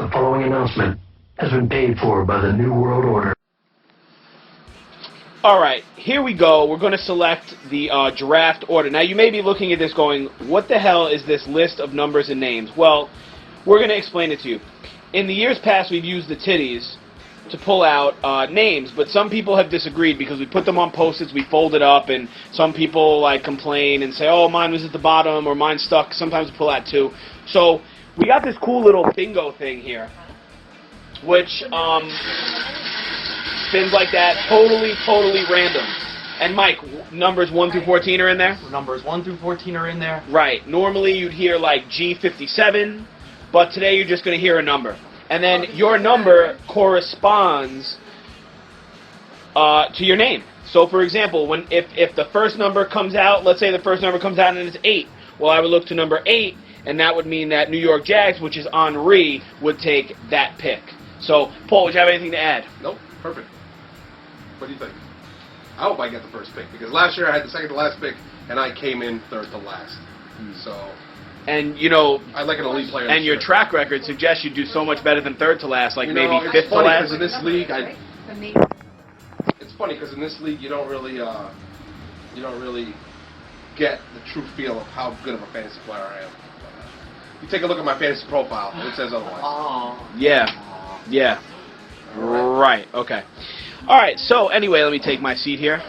The following announcement has been paid for by the New World Order. All right, here we go. We're going to select the draft order. Now, you may be looking at this going, what the hell is this list of numbers and names? Well, we're going to explain it to you. In the years past, we've used the titties to pull out names, but some people have disagreed because we put them on Post-its, we fold it up, and some people like complain and say, oh, mine was at the bottom, or mine stuck. Sometimes we pull out two. So we got this cool little bingo thing here, which spins like that, totally random. And Mike, numbers 1 through 14 are in there? Numbers 1 through 14 are in there. Right. Normally you'd hear like G57, but today you're just going to hear a number. And then your number corresponds to your name. So, for example, if the first number comes out, let's say the first number comes out and it's 8, well, I would look to number 8, and that would mean that New York Jags, which is Henri, would take that pick. So, Paul, would you have anything to add? Nope, perfect. What do you think? I hope I get the first pick, because last year I had the second to last pick, and I came in third to last. So... And, you know, I like an elite player. And your track record suggests you do so much better than third to last, like maybe fifth to last. In this league, it's funny because in this league you don't really get the true feel of how good of a fantasy player I am. You take a look at my fantasy profile, it says otherwise. Yeah. Right. Okay. All right. So anyway, let me take my seat here.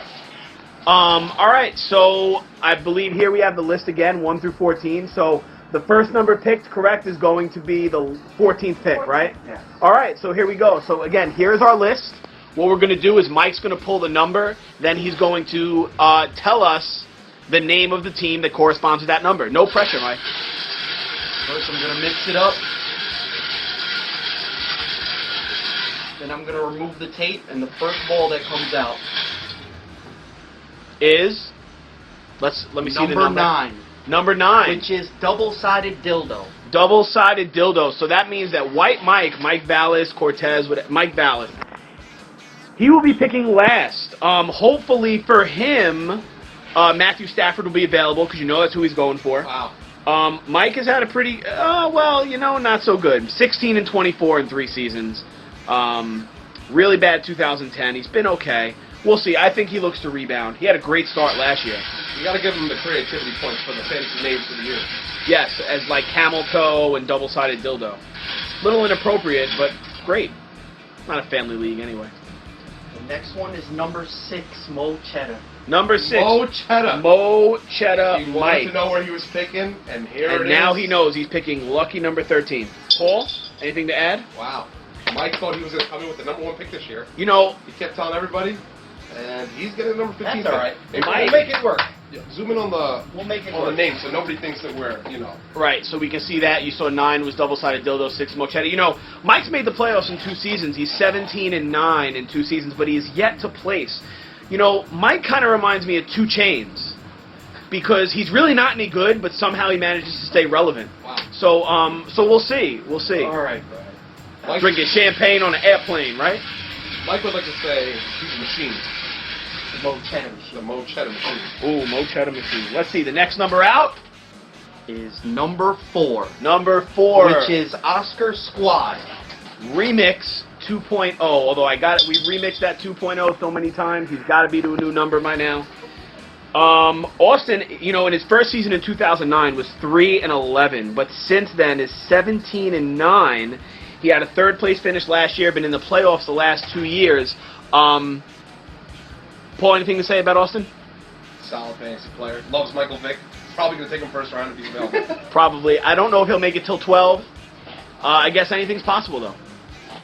All right, so I believe here we have the list again, 1 through 14. So the first number picked, correct, is going to be the 14th pick, right? Yes. All right, so here we go. So again, here's our list. What we're going to do is Mike's going to pull the number. Then he's going to tell us the name of the team that corresponds to that number. No pressure, Mike. First, I'm going to mix it up. Then I'm going to remove the tape, and the first ball that comes out is, let me see the number. Number 9. Number 9. Which is double-sided dildo. Double-sided dildo. So that means that White Mike Vallis, Cortez, Mike Vallis, he will be picking last. Hopefully for him, Matthew Stafford will be available because you know that's who he's going for. Wow. Mike has had a pretty, not so good. 16 and 24 in 3 seasons. Really bad 2010. He's been okay. We'll see. I think he looks to rebound. He had a great start last year. You got to give him the creativity points for the fantasy names for the year. Yes, as like camel toe and double-sided dildo. Little inappropriate, but great. Not a family league anyway. The next one is number 6, Mo Cheddar. Number 6. Mo Cheddar. Mo Cheddar He Mike. wanted to know where he was picking, and here it is. And now he knows he's picking lucky number 13. Paul, anything to add? Wow. Mike thought he was going to come in with the number 1 pick this year. You know, He kept telling everybody, and he's getting number 15. That's all right. Maybe Mike- we'll make it work. Yeah, zoom in on the We'll make it on the work. name so nobody thinks that we're, right, so we can see that. You saw 9 was double-sided dildo, 6 Mo Cheddar. You know, Mike's made the playoffs in 2 seasons. He's 17 and 9 in 2 seasons, but he is yet to place. You know, Mike kind of reminds me of 2 Chainz because he's really not any good, but somehow he manages to stay relevant. Wow. So we'll see. We'll see. All right, Brad. Mike, Drinking champagne on an airplane, right? Mike would like to say he's a machine. The Mo Cheddar The Mo Cheddar machine. Ooh, Mo Cheddar machine. Let's see. The next number out is number 4. Number 4. Which is Oscar Squad. Remix 2.0. Although we've remixed that 2.0 so many times, he's got to be to a new number by now. Austin, in his first season in 2009 was 3 and 11, but since then is 17 and 9. He had a 3rd place finish last year, been in the playoffs the last 2 years. Paul, anything to say about Austin? Solid fantasy player. Loves Michael Vick. Probably going to take him first round if he's available. Probably. I don't know if he'll make it till 12. I guess anything's possible, though.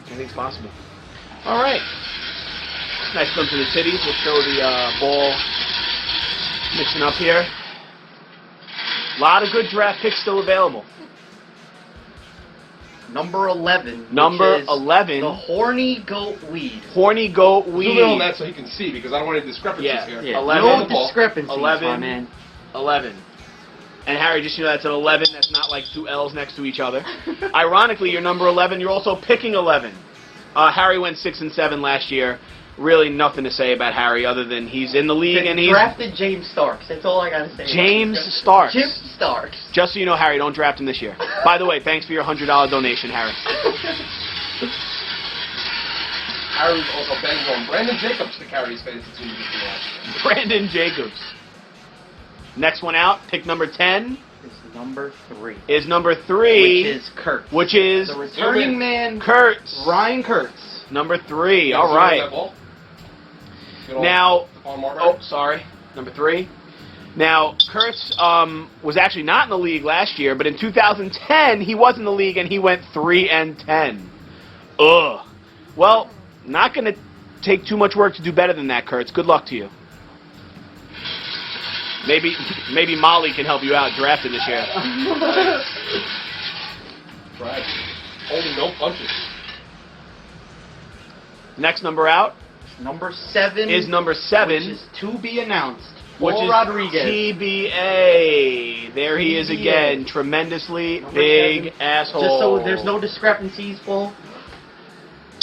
Anything's possible. All right. Nice glimpse of the titties. We'll show the ball mixing up here. A lot of good draft picks still available. Number 11. Number which is 11. The Horny Goat Weed. Horny Goat Weed. Zoom in on that so he can see because I don't want any discrepancies here. Yeah. 11. No discrepancies, 11. my man. 11. And Harry, just that's an 11. That's not like 2 L's next to each other. Ironically, you're number 11. You're also picking 11. Harry went 6 and 7 last year. really nothing to say about Harry other than he's in the league and he's drafted James Starks. That's all I gotta say. James Starks. Jim Starks. Just so you know, Harry, don't draft him this year. By the way, thanks for your $100 donation, Harry. Harry's also begging on Brandon Jacobs to carry his fantasy team this year. Brandon Jacobs. Next one out, pick number 10. Is number 3. Is number 3. Which is Kurtz. Which is the returning man, Kurtz. Ryan Kurtz. Number 3. You All guys right. know that ball? Now, On Marbury? sorry. Number 3. Now, Kurtz was actually not in the league last year, but in 2010 he was in the league and he went 3-10. Ugh. Well, not going to take too much work to do better than that, Kurtz. Good luck to you. Maybe Molly can help you out drafting this year. Right. Holding no punches. Next number out Number 7 is number 7. Which is to be announced. Which Paul is Rodriguez. TBA. There he is TBA. again. Tremendously Number big 7. asshole. Just so there's no discrepancies, Paul.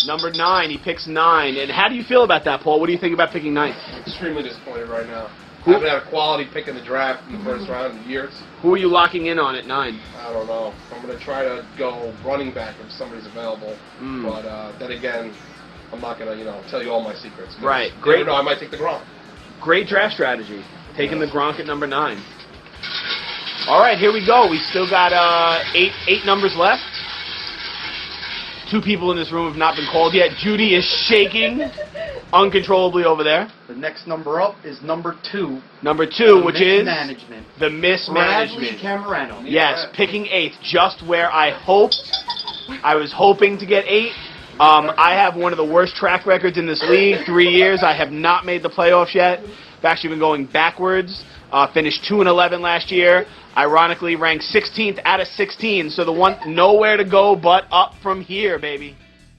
Number 9. He picks 9. And how do you feel about that, Paul? What do you think about picking 9? Extremely disappointed right now. I haven't had a quality pick in the draft in the first round in years. Who are you locking in on at 9? I don't know. I'm going to try to go running back if somebody's available. But then again, I'm not going to, tell you all my secrets. Right. Great. I might take the Gronk. Great draft strategy. Taking the Gronk at number 9. All right, here we go. We still got 8 numbers left. 2 people in this room have not been called yet. Judy is shaking uncontrollably over there. The next number up is number 2. Number 2, which is mismanagement. the mismanagement. Bradley Camerano. Yes, picking 8th, just where I hoped. I was hoping to get 8. I have one of the worst track records in this league. 3 years. I have not made the playoffs yet. I've actually been going backwards. Finished 2-11 last year. Ironically, ranked 16th out of 16. So the one nowhere to go but up from here, baby.